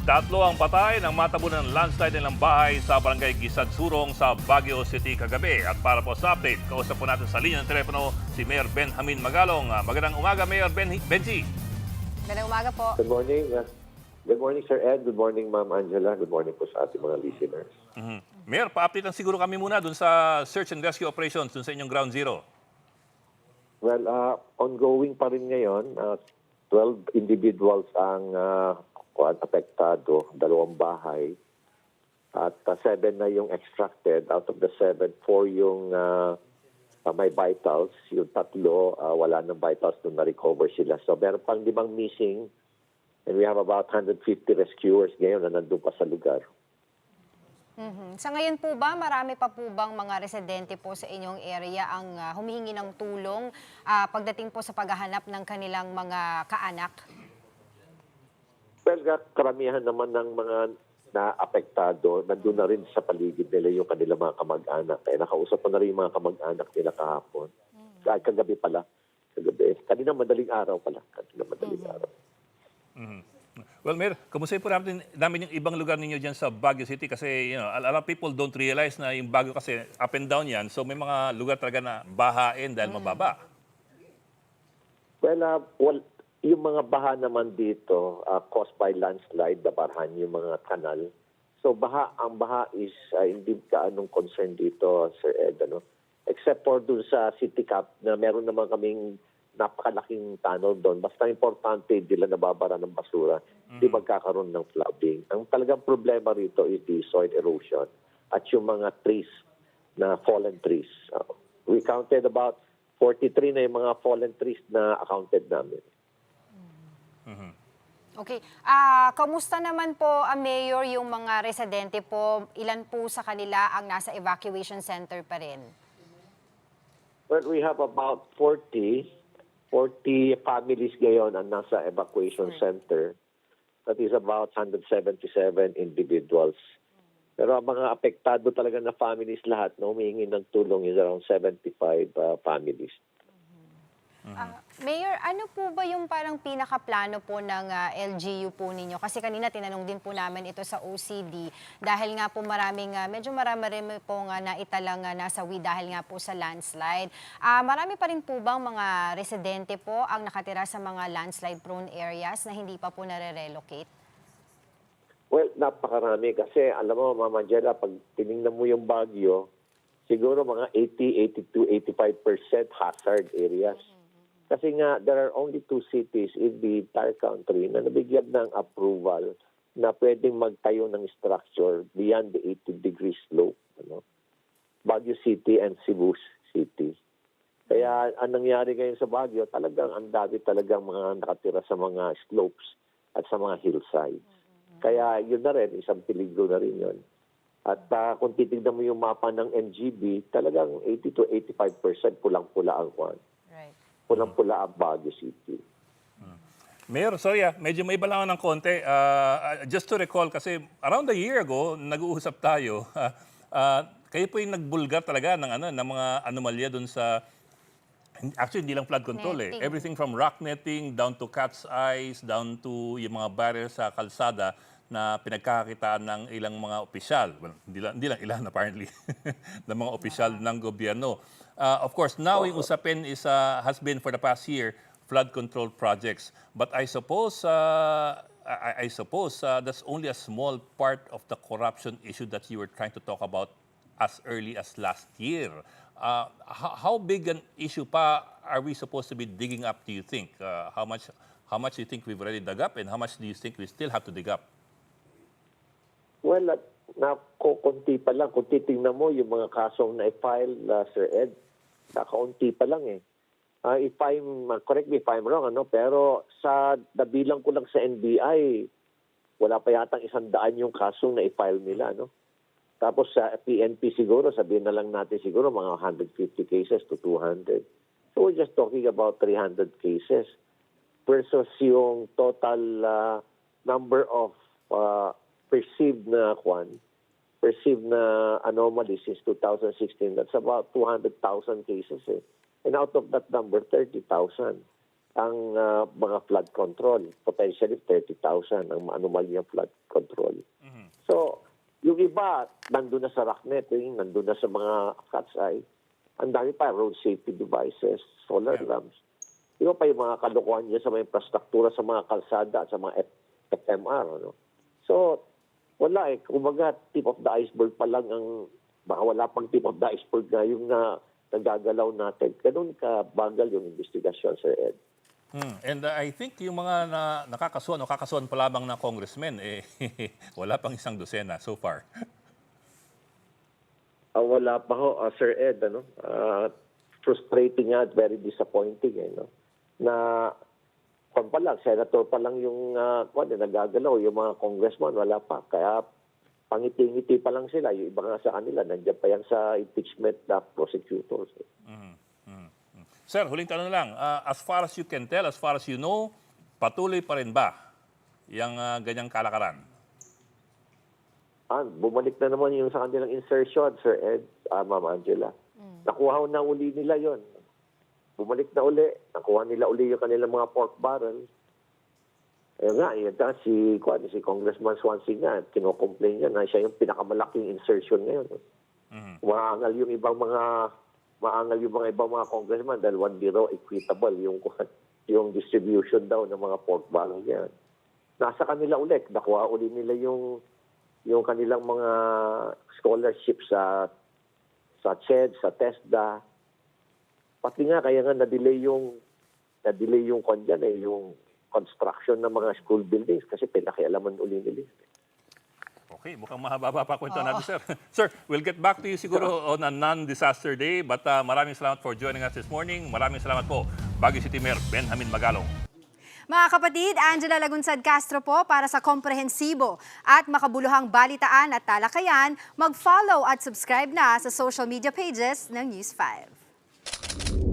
Tatlo ang patay ng matabunan ng landslide nilang bahay sa barangay Gisadsurong sa Baguio City kagabi. At para po sa update, kausap po natin sa linya ng telepono si Mayor Benjamin Magalong. Magandang umaga, Mayor Benji. Magandang umaga po. Good morning. Good morning, Sir Ed. Good morning, Ma'am Angela. Good morning po sa ating mga listeners. Mayor, pa-update lang siguro kami muna dun sa search and rescue operations dun sa inyong ground zero. Well, ongoing pa rin ngayon. 12 individuals ang apektado, 2 bahay. At 7 na yung extracted. Out of the 7, 4 yung may vitals. Yung 3, wala ng vitals nung na-recover sila. So, meron pang 5 missing. And we have about 150 rescuers ngayon na nandun pa sa lugar. Sa ngayon po ba, marami pa po bang mga residente po sa inyong area ang humihingi ng tulong pagdating po sa paghahanap ng kanilang mga kaanak? Well, karamihan naman ng mga na-apektado, nandun na rin sa paligid nila yung kanilang mga kamag-anak. Kaya nakausap ko na rin yung mga kamag-anak nila kahapon. Kagabi pala. Kagabi. Kanina madaling araw pala. Well, Mayor, kamusta po namin yung ibang lugar ninyo dyan sa Baguio City? Kasi a lot of people don't realize na yung Baguio kasi up and down yan. So may mga lugar talaga na bahain dahil mababa. Well, yung mga baha naman dito caused by landslide, nabarhan yung mga kanal. So ang baha is hindi ka anong concern dito, Sir Ed. Except for dun sa City Cap na meron naman kaming napakalaking tunnel doon. Basta importante, hindi lang nababara ng basura. Hindi magkakaroon ng flooding. Ang talagang problema rito is the soil erosion at yung mga trees na fallen trees. We counted about 43 na yung mga fallen trees na accounted namin. Okay. Kamusta naman po, Mayor, yung mga residente po? Ilan po sa kanila ang nasa evacuation center pa rin? Well, we have about 40 families ngayon ang nasa evacuation center. That is about 177 individuals. Pero ang mga apektado talaga na families lahat na humihingi ng tulong is around 75 families. Mayor, ano po ba yung parang pinakaplano po ng LGU po ninyo? Kasi kanina tinanong din po namin ito sa OCD dahil nga po medyo marami rin po nga naitalang nasawi dahil nga po sa landslide. Marami pa rin po bang mga residente po ang nakatira sa mga landslide prone areas na hindi pa po nare-relocate? Well, napakarami kasi alam mo, Mama Angela, pag tinignan mo yung Baguio, siguro mga 80, 82, 85% hazard areas. Kasi nga, there are only 2 cities in the entire country na nabigyan ng approval na pwedeng magtayo ng structure beyond the 80-degree slope. Baguio City and Cebu City. Kaya ang nangyari ngayon sa Baguio, talagang ang dami talagang mga nakatira sa mga slopes at sa mga hillsides. Kaya yun na rin, isang peligro na rin yun. At kung titignan mo yung mapa ng NGB, talagang 80 to 85% pulang-pula ang kwan. Pulang-pula ang Baguio City. Mayor, sorry medyo may iba lang ng konti. Just to recall, kasi around a year ago, nag-uusap tayo, kayo po yung nagbulgar talaga ng mga anomalya dun sa, actually hindi lang flood control Everything from rock netting, down to cat's eyes, down to yung mga barriers sa kalsada na pinagkakakitaan ng ilang mga opisyal. Well, hindi lang ilan apparently, ng mga opisyal ng gobyerno. Of course, now yung usapin has been for the past year, flood control projects. But I suppose that's only a small part of the corruption issue that you were trying to talk about as early as last year. How big an issue pa are we supposed to be digging up, do you think? How much do you think we've already dug up, and how much do you think we still have to dig up? Well, konti pa lang. Kung titingnan mo yung mga kasong na-file, Sir Ed, kakaunti pa lang correct me if I'm wrong, pero sa nabilang ko lang sa NBI, wala pa yatang 100 yung kasong na-file nila, Tapos sa PNP siguro, sabihin na lang natin siguro mga 150 cases to 200. So we're just talking about 300 cases versus yung total number of perceived na anomalies since 2016. That's about 200,000 cases. And out of that number, 30,000 ang mga flood control. Potentially 30,000 ang anomalyang flood control. So, yung iba, nandun na sa rocknet, nandun na sa mga cat's eye. Ang dami pa, road safety devices, solar lamps. Iba pa yung mga kalokohan niya sa mga infrastruktura, sa mga kalsada, sa mga FMR. Ano? So, wala eh. Kumbaga, tip of the iceberg pa lang ang, baka wala pang tip of the iceberg na yung nagagalaw natin. Ganun ka bagal yung investigasyon, Sir Ed. And I think yung mga nakakasuhan o kakasuhan pa lamang na congressmen, wala pang isang dosena so far. Wala pa ho, Sir Ed. Ano? Frustrating at very disappointing. No? Na pa lang, senator pa lang yung nagagalaw, yung mga congressman, wala pa. Kaya pangiti-ngiti pa lang sila. Yung iba nga sa kanila, nandiyan pa yan sa impeachment na prosecutors. Sir, huling tanong lang. As far as you can tell, as far as you know, patuloy pa rin ba yung ganyang kalakaran? Bumalik na naman yung sa kanilang insertion, Sir Ed, Ma'am Angela. Nakuha na uli nila yon. Bumalik na uli. Nakuha nila uli yung kanilang mga pork barrel. Ayun nga, si Congressman Swansea nga, kinocomplain niya na siya yung pinakamalaking insertion ngayon. Maangal yung ibang mga ibang mga congressman dahil 1-0 equitable yung distribution daw ng mga pork barrel yan. Nasa kanila ulit. Nakuha uli nila yung kanilang mga scholarship sa CHED, sa TESDA. Pati nga, kaya nga na-delay yung construction ng mga school buildings kasi pinakialaman uli nila. Okay, mukhang mahaba pa kwento natin, sir. Sir, we'll get back to you siguro on a non-disaster day, but maraming salamat for joining us this morning. Maraming salamat po, Baguio City Mayor Benjamin Magalong. Mga kapatid, Angela Lagunsad Castro po para sa komprehensibo at makabuluhang balitaan at talakayan. Mag-follow at subscribe na sa social media pages ng News 5.